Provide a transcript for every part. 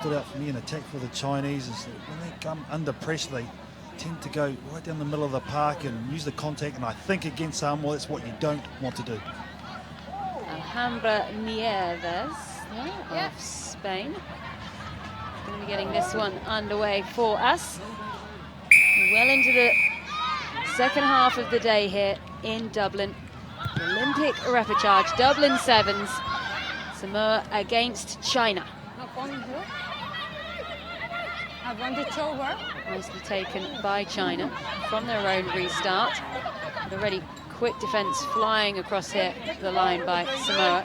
Stood out for me in attack for the Chinese is that when they come under pressure, they tend to go right down the middle of the park and use the contact, and I think against Samoa, that's what you don't want to do. Alhambra Nieves of Spain. Going to be getting this one underway for us. Well into the second half of the day here in Dublin. Olympic repechage, Dublin Sevens. Samoa against China. Advantage over. Nicely taken by China from their own restart. With already quick defence flying across here the line by Samoa.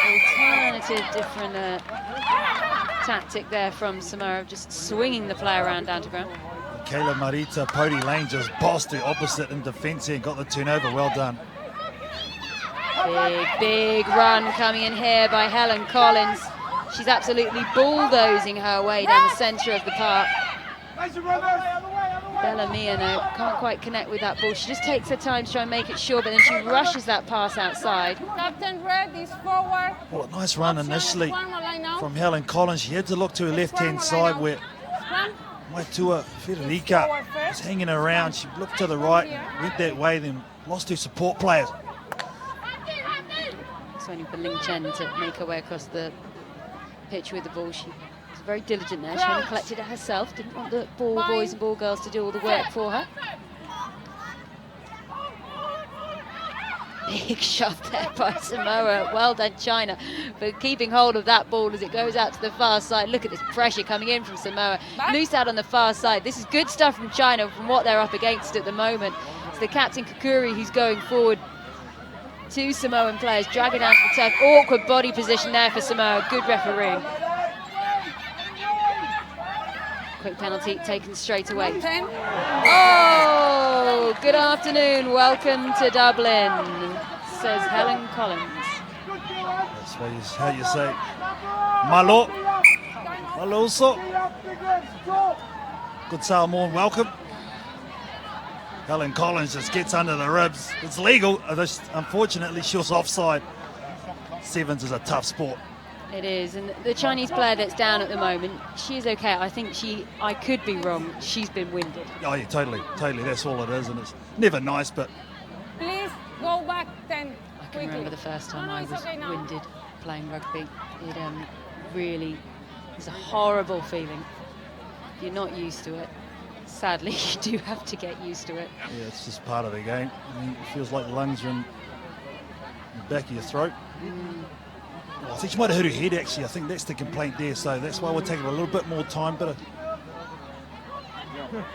Alternative, different tactic there from Samoa, just swinging the player around down to ground. Kayla Marita, Pody Lane just bossed the opposite in defence here and got the turnover. Well done. Big run coming in here by Helen Collins. She's absolutely bulldozing her way down the centre of the park. Bella Miano can't quite connect with that ball. She just takes her time to try and make it sure, but then she rushes that pass outside. Captain Red is forward. Well, a nice run initially from Helen Collins. She had to look to her left-hand side where Maitua Federica was hanging around. She looked to the right, went that way, then lost her support players. It's only for Ling Chen to make her way across the pitch with the ball. She was very diligent there. She only collected it herself. Didn't want the ball boys and ball girls to do all the work for her. Big shot there by Samoa. Well done, China, for keeping hold of that ball as it goes out to the far side. Look at this pressure coming in from Samoa. Loose out on the far side. This is good stuff from China from what they're up against at the moment. It's the captain Kakuri who's going forward. Two Samoan players dragging down to the turf. Awkward body position there for Samoa. Good refereeing. Quick penalty taken straight away. Oh, good afternoon. Welcome to Dublin, says Helen Collins. That's how you say Malo. Maloso. Good Samoan welcome. Helen Collins just gets under the ribs. It's legal. Unfortunately, she was offside. Sevens is a tough sport. It is, and the Chinese player that's down at the moment, she's okay. I think I could be wrong. She's been winded. Oh yeah, totally. That's all it is, and it's never nice, but... Please go back 10 I can remember the first time I was winded playing rugby. It really is a horrible feeling. You're not used to it. Sadly, you do have to get used to it. Yeah, it's just part of the game. I mean, it feels like the lungs are in the back of your throat. I think she might have hurt her head, actually. I think that's the complaint there, so that's why we're taking a little bit more time. But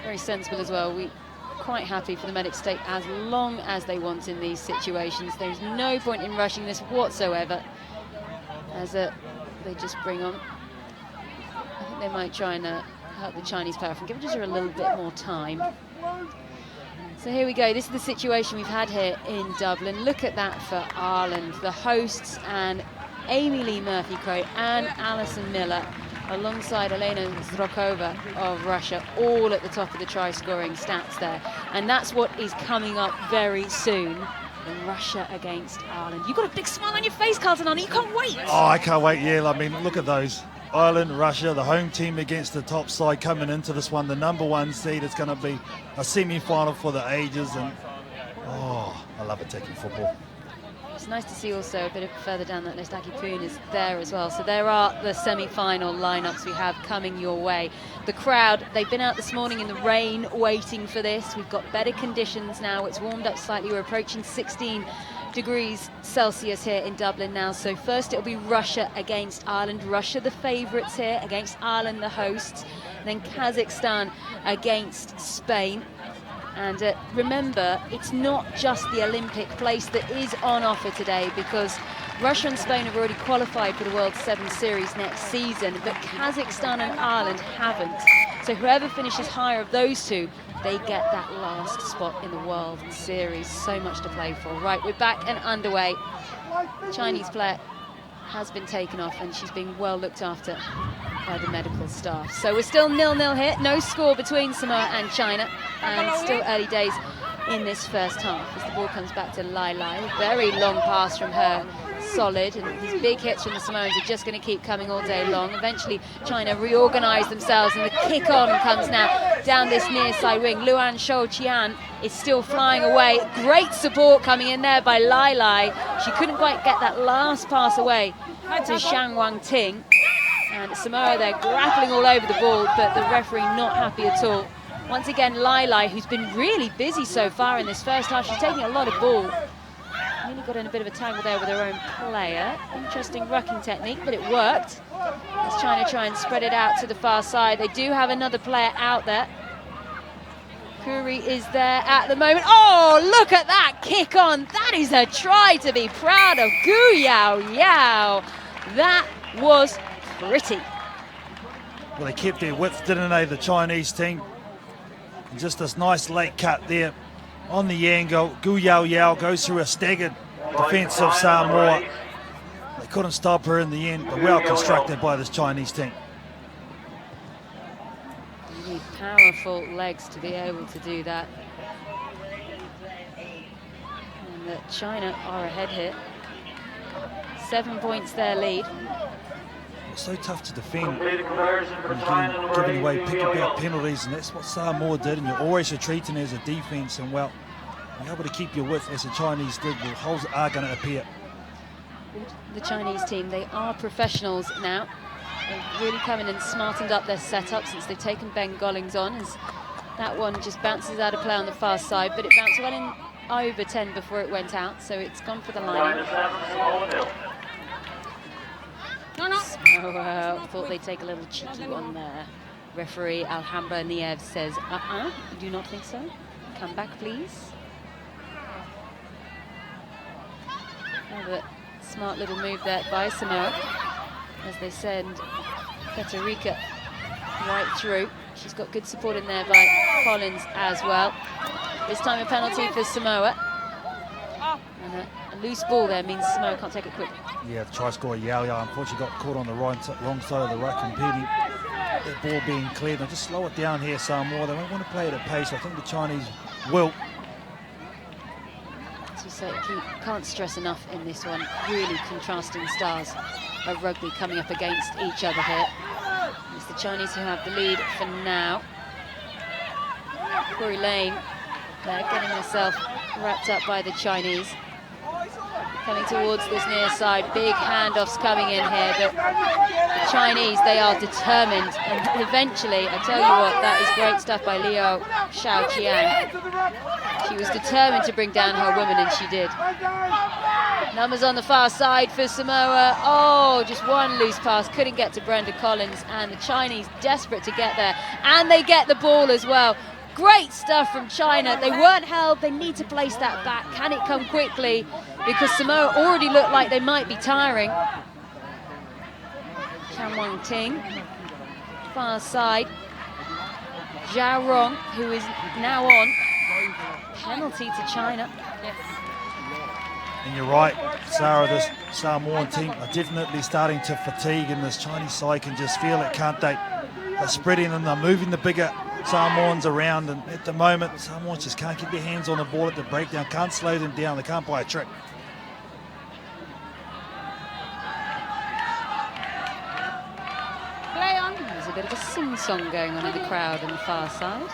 very sensible as well. We're quite happy for the medics to stay as long as they want in these situations. There's no point in rushing this whatsoever, as they just bring on. I think they might try and help the Chinese player from giving her a little bit more time. So here we go. This is the situation we've had here in Dublin. Look at that for Ireland, the hosts, and Amy Lee Murphy-Crowe and Alison Miller alongside Elena Zdrokova of Russia, all at the top of the try-scoring stats there. And that's what is coming up very soon. Russia against Ireland. You've got a big smile on your face, Carlton, Arnie. You can't wait. Oh, I can't wait, yeah. I mean, look at those. Ireland, Russia, the home team against the top side coming into this one. The #1 seed. It's going to be a semi-final for the ages. And, oh, I love attacking football. It's nice to see also a bit further down that list, Aki Poon is there as well. So there are the semi-final lineups we have coming your way. The crowd, they've been out this morning in the rain waiting for this. We've got better conditions now. It's warmed up slightly. We're approaching 16 degrees Celsius here in Dublin now. So first it'll be Russia against Ireland. Russia the favourites here against Ireland the hosts. Then Kazakhstan against Spain. And remember, it's not just the Olympic place that is on offer today, because Russia and Spain have already qualified for the World 7 Series next season, but Kazakhstan and Ireland haven't. So whoever finishes higher of those two, they get that last spot in the World Series. So much to play for. Right, we're back and underway. The Chinese player has been taken off and she's being well looked after by the medical staff. So we're still 0-0 here. No score between Samoa and China, and still early days in this first half as the ball comes back to Lai Lai. Very long pass from her. solid, and these big hits from the Samoans are just going to keep coming all day long. Eventually, China reorganize themselves, and the kick on comes now down this near side wing. Luan Shouqian is still flying away. Great support coming in there by Lai Lai. She couldn't quite get that last pass away to Zhang Wangting. And Samoa, they're grappling all over the ball, but the referee not happy at all. Once again, Lai Lai, who's been really busy so far in this first half, she's taking a lot of ball. Nearly got in a bit of a tangle there with her own player. Interesting rucking technique, but it worked. As China try and spread it out to the far side. They do have another player out there. Kuri is there at the moment. Oh, look at that kick on. That is a try to be proud of. Gu Yao Yao. That was pretty. Well, they kept their width, didn't they, the Chinese team? And just this nice late cut there on the angle. Gu Yao Yao goes through a staggered defence of Samoa. They couldn't stop her in the end, but well constructed by this Chinese team. You need powerful legs to be able to do that. And that China are ahead here. 7 points their lead. It's so tough to defend when you're giving away pick-a-back penalties, and that's what Samoa did, and you're always retreating as a defence, and well, you're able to keep your width as the Chinese did. The holes are going to appear. The Chinese team, they are professionals now. They've really come in and smartened up their setup since they've taken Ben Gollings on, as that one just bounces out of play on the far side, but it bounced well in over 10 before it went out, so it's gone for the line. So thought they'd take a little cheeky one there. Referee Alhambra Niev says, you do not think so? Come back, please. Another smart little move there by Samoa, as they send Petarika right through. She's got good support in there by Collins as well. This time a penalty for Samoa. And a loose ball there means Samoa can't take it quick. Yeah, the try scorer Yao Yao unfortunately got caught on the wrong side of the ruck, impeding that ball being cleared. Now just slow it down here, Samoa. They don't want to play it at pace. I think the Chinese will. As we say, can't stress enough in this one. Really contrasting styles of rugby coming up against each other here. It's the Chinese who have the lead for now. Corey Lane, they're getting herself wrapped up by the Chinese. Coming towards this near side, big handoffs coming in here, but the Chinese, they are determined, and eventually, I tell you what, that is great stuff by Liu Xiaoqian. She was determined to bring down her women, and she did. Numbers on the far side for Samoa. Oh, just one loose pass, couldn't get to Brenda Collins, and the Chinese desperate to get there, and they get the ball as well. Great stuff from China. They weren't held. They need to place that back. Can it come quickly? Because Samoa already looked like they might be tiring. Chan Wang-ting, far side. Zhao Rong, who is now on. Penalty to China. And you're right, Sarah, this Samoan team are definitely starting to fatigue, and this Chinese side can just feel it, can't they? They're spreading and they're moving the bigger Samoans around, and at the moment Samoans just can't get their hands on the ball at the breakdown, can't slow them down, they can't buy a trick. Play on. There's a bit of a sing-song going on in the crowd on the far side.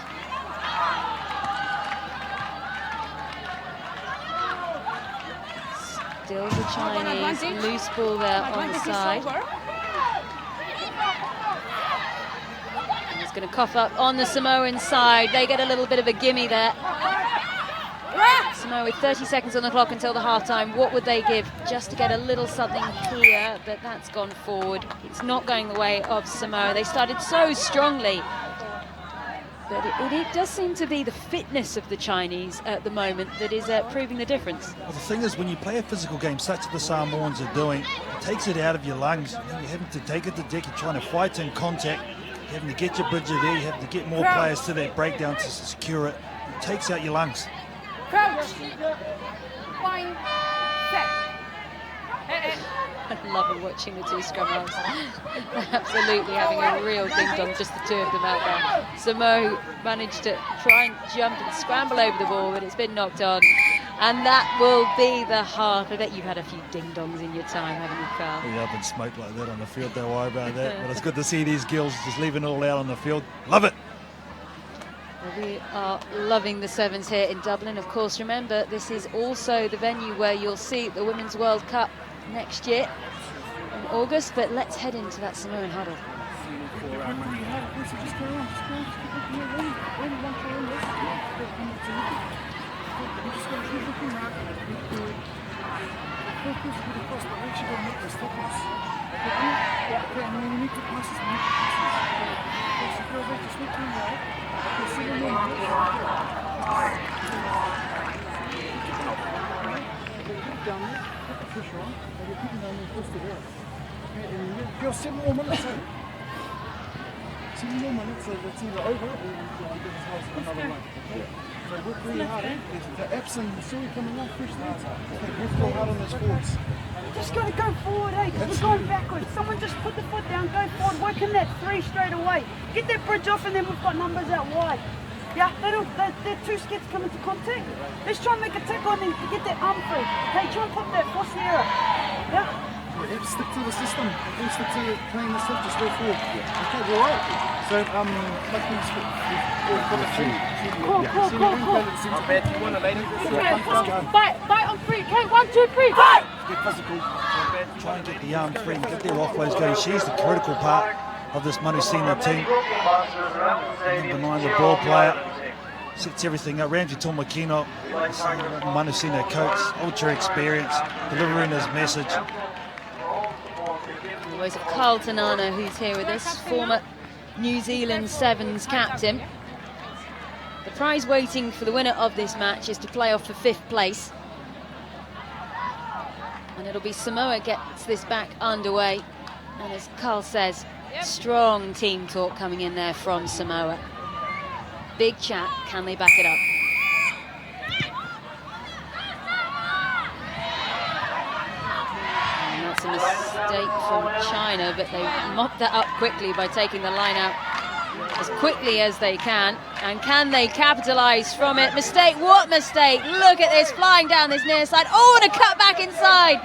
Still the Chinese, loose ball there on the side. Going to cough up on the Samoan side. They get a little bit of a gimme there. Samoa with 30 seconds on the clock until the half-time. What would they give just to get a little something here? But that's gone forward. It's not going the way of Samoa. They started so strongly. But it does seem to be the fitness of the Chinese at the moment that is proving the difference. Well, the thing is, when you play a physical game, such as the Samoans are doing, it takes it out of your lungs. You're having to take it to deck. You're trying to fight in contact. You having to get your bridger there, you have to get more players to that breakdown to secure it. It takes out your lungs. Crouch. Fine. Set. I love watching the two scrum halves. Absolutely having a real ding-dong, just the two of them out there. Samoa managed to try and jump and scramble over the ball, but it's been knocked on. And that will be the half. I bet you've had a few ding-dongs in your time, haven't you, Carl? Yeah, I've been smoked like that on the field, don't worry about that. But it's good to see these girls just leaving it all out on the field. Love it. Well, we are loving the sevens here in Dublin. Of course, remember, this is also the venue where you'll see the Women's World Cup next year in August. But let's head into that Samoan huddle. You're 7 more minutes. 7 more minutes, so it's either over or another one. So work really hard. The apps and Sui coming up fresh there. Work real hard on those forwards. Just got to go forward, hey, because we're going backwards. Someone just put the foot down, go forward, work in that 3 straight away. Get that bridge off and then we've got numbers out wide. Yeah, they're too scared to come into contact. Let's try and make a tackle and then get that arm free. Hey, try and put that force error. Yeah? Stick to the system. Stick to playing the stuff, just go forward. Okay, we're right. So, like these Cool. Not bad. You want a lady? Bite on 3. Okay, 1, 2, 3, bite! Get physical. Try and get the arm free and get their offloads going. She's the critical part of this Manusina team. And then behind the ball player, sets everything up. Ramsey Tomakino, Manusina coach, ultra experience, delivering his message. The voice of Carl Tanana, who's here with us, former New Zealand Sevens captain. The prize waiting for the winner of this match is to play off for 5th place. And it'll be Samoa gets this back underway. And as Carl says, strong team talk coming in there from Samoa. Big chat, can they back it up? And that's a mistake from China, but they mopped that up quickly by taking the line out as quickly as they can. And can they capitalize from it? Mistake, what mistake? Look at this, flying down this near side. Oh, and a cut back inside.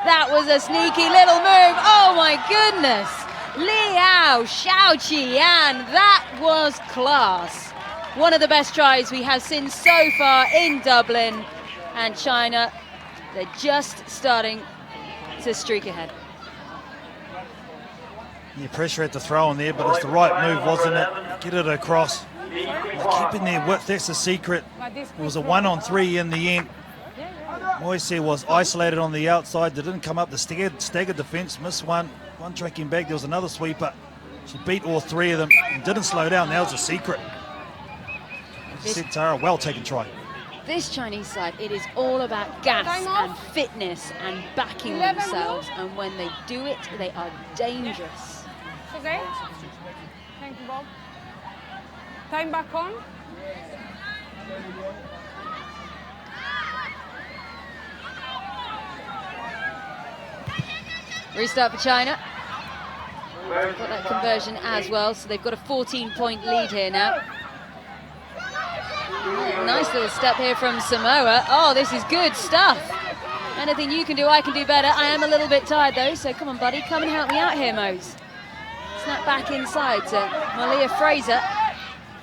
That was a sneaky little move. Oh my goodness. Liao Xiaoqian, that was class. One of the best tries we have seen so far in Dublin. And China, they're just starting to streak ahead. Yeah, pressure at the throw in there, but it's the right move, wasn't it? Get it across. Keeping their width, that's the secret. It was a 1-on-3 in the end. Moise was isolated on the outside. They didn't come up the staggered defence, missed one tracking back. There was another sweeper. She beat all 3 of them and didn't slow down. That was the secret. As you said, Tara, well taken try. This Chinese side, it is all about gas and fitness and backing themselves. And when they do it, they are dangerous. Okay. Thank you, Bob. Time back on. Restart for China. Got that conversion as well, so they've got a 14-point lead here now. Nice little step here from Samoa. Oh, this is good stuff. Anything you can do, I can do better. I am a little bit tired though, so come on, buddy, come and help me out here, Mose. Snap back inside to Malia Fraser.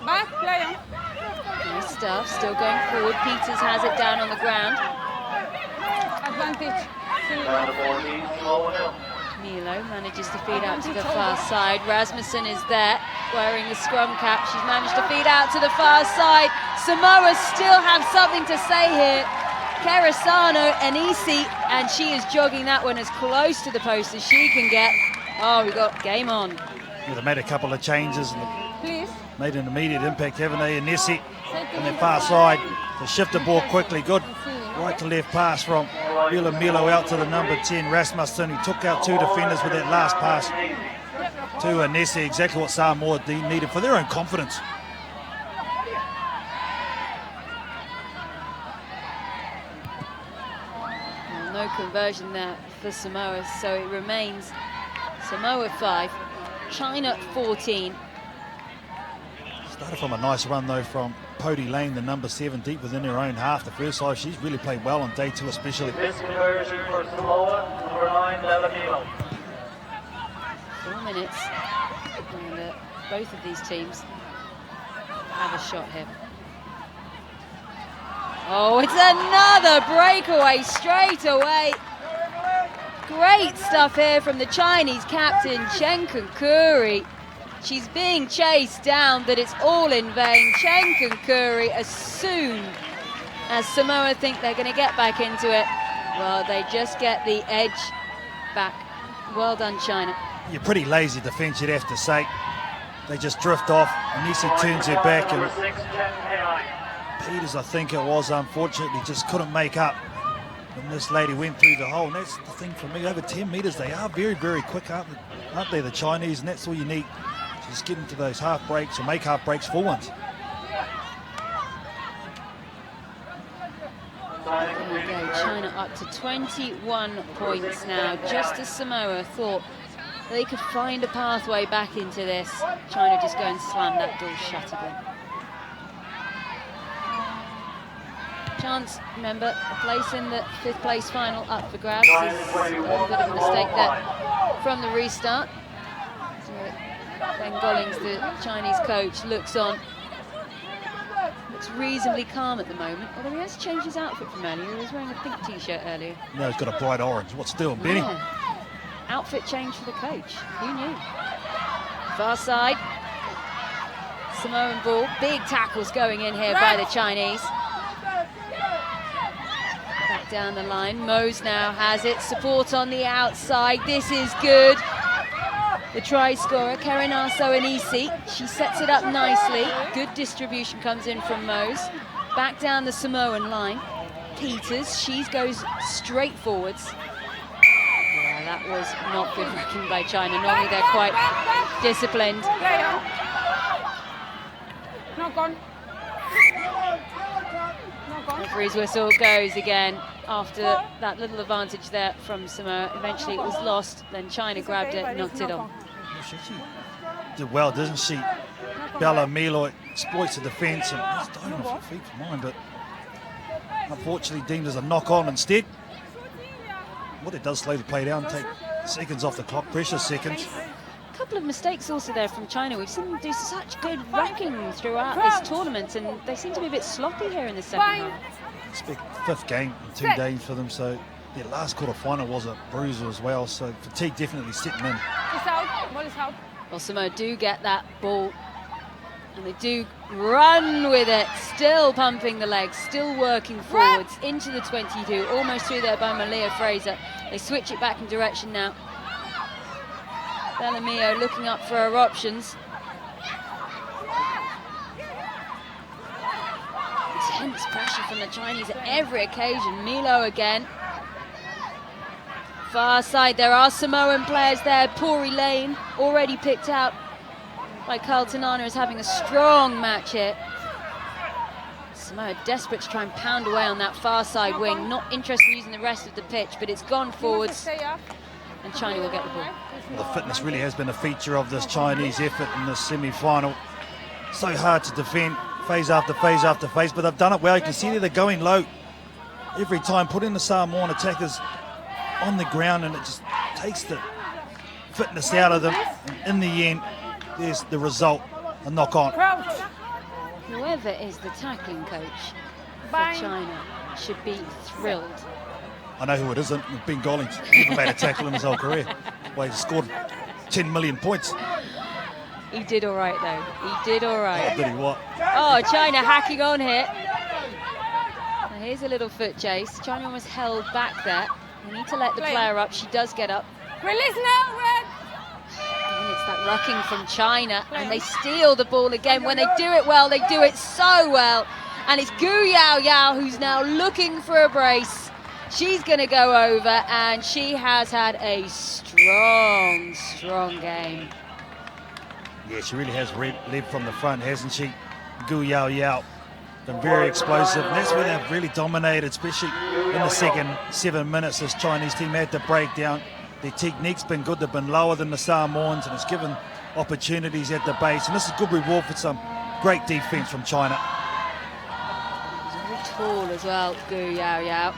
Back, play on. Nice stuff, still going forward. Peters has it down on the ground. Advantage. Milo manages to feed out to the far side. Rasmussen is there, wearing the scrum cap. She's managed to feed out to the far side. Samoa still have something to say here. Kerisano Anisi, and she is jogging that one as close to the post as she can get. Oh, we got game on. Yeah, they made a couple of changes and Please. made an immediate impact, haven't they? Anisi on their far side to shift the ball quickly. Good right to left pass from Milo out to the number 10, Rasmussen, who took out 2 defenders with that last pass to Anesi. Exactly what Samoa needed for their own confidence. Well, no conversion there for Samoa, so it remains Samoa 5, China 14. Started from a nice run though from Pody Lane, the number 7, deep within her own half. The first half, she's really played well on day 2 especially. This conversion for Samoa, number 9, Delamilo. 4 minutes, and both of these teams have a shot here. Oh, it's another breakaway straight away. Great stuff here from the Chinese captain, Chen Kunkuri. She's being chased down, but it's all in vain. Chen Kunkuri, as soon as Samoa think they're going to get back into it, well, they just get the edge back. Well done, China. You're pretty lazy defence, you'd have to say. They just drift off. Nisi turns her back, and Peters, I think it was, unfortunately just couldn't make up. And this lady went through the hole, and that's the thing for me. Over 10 metres, they are very, very quick, aren't they, the Chinese? And that's all you need. Just get into those half breaks or make half breaks full ones. There we go, China up to 21 points now. Just as Samoa thought they could find a pathway back into this, China just go and slam that door shut again. Chance, remember, a place in the 5th place final up for grabs. This is a little bit of a mistake there from the restart. So Ben Gollings, the Chinese coach, looks on. Looks reasonably calm at the moment, although he has changed his outfit from earlier. He was wearing a pink t-shirt earlier. No, he's got a bright orange. What's doing, Benny? Yeah. Outfit change for the coach. Who knew? Far side. Samoan ball. Big tackles going in here by the Chinese. Back down the line. Mose now has it. Support on the outside. This is good. The try scorer, Karen Arso-Anisi. She sets it up nicely. Good distribution comes in from Mose. Back down the Samoan line. Peters, she goes straight forwards. Yeah, that was not good wrecking by China. Normally they're quite disciplined. Not gone. Referee's whistle goes again after that little advantage there from Samoa. Eventually it was lost, then China grabbed it, knocked it on. She did well, doesn't she? Bella Milo exploits the defence and he's dying off her feet for mine, but unfortunately deemed as a knock-on instead. What it does slow the play down, take seconds off the clock, precious seconds. A couple of mistakes also there from China. We've seen them do such good wrecking throughout this tournament, and they seem to be a bit sloppy here in the second half. Expect 5th game in 2 days for them, so their last quarter final was a bruiser as well, so fatigue definitely setting in. Well, Samoa do get that ball, and they do run with it, still pumping the legs, still working forwards into the 22, almost through there by Malia Fraser. They switch it back in direction now. Bellamio looking up for her options. Intense pressure from the Chinese at every occasion. Milo again. Far side, there are Samoan players there. Pori Lane already picked out by Carlton Anna is having a strong match here. Samoa desperate to try and pound away on that far side wing. Not interested in using the rest of the pitch, but it's gone forwards. And China will get the ball. Well, the fitness really has been a feature of this Chinese effort in this semi-final. So hard to defend, phase after phase after phase, but they've done it well. You can see they're going low every time, putting the Samoan attackers on the ground, and it just takes the fitness out of them. And in the end, there's the result, a knock-on. Whoever is the tackling coach for China should be thrilled. I know who it isn't. Ben Gollings. Never made a tackle in his whole career. Well, he scored 10 million points. He did all right, though. He did all right. Oh, did he what? Oh, China hacking on here. Now here's a little foot chase. China almost held back there. We need to let the player up. She does get up. Release now, Red. And it's that rucking from China, and they steal the ball again. When they do it well, they do it so well. And it's Gu Yao Yao who's now looking for a brace. She's going to go over, and she has had a strong, strong game. Yeah, she really has led from the front, hasn't she? Gu Yao Yao. Been very explosive, and that's where they've really dominated, especially in the second 7 minutes. This Chinese team had to break down. Their technique's been good. They've been lower than the Samoans, and it's given opportunities at the base. And this is good reward for some great defense from China. tall as well, Gu Yao Yao.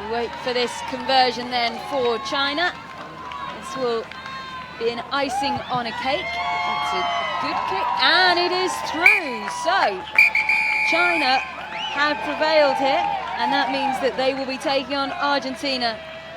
We wait for this conversion then for China. This will be an icing on a cake. It's a good kick, and it is through. So China have prevailed here, and that means that they will be taking on Argentina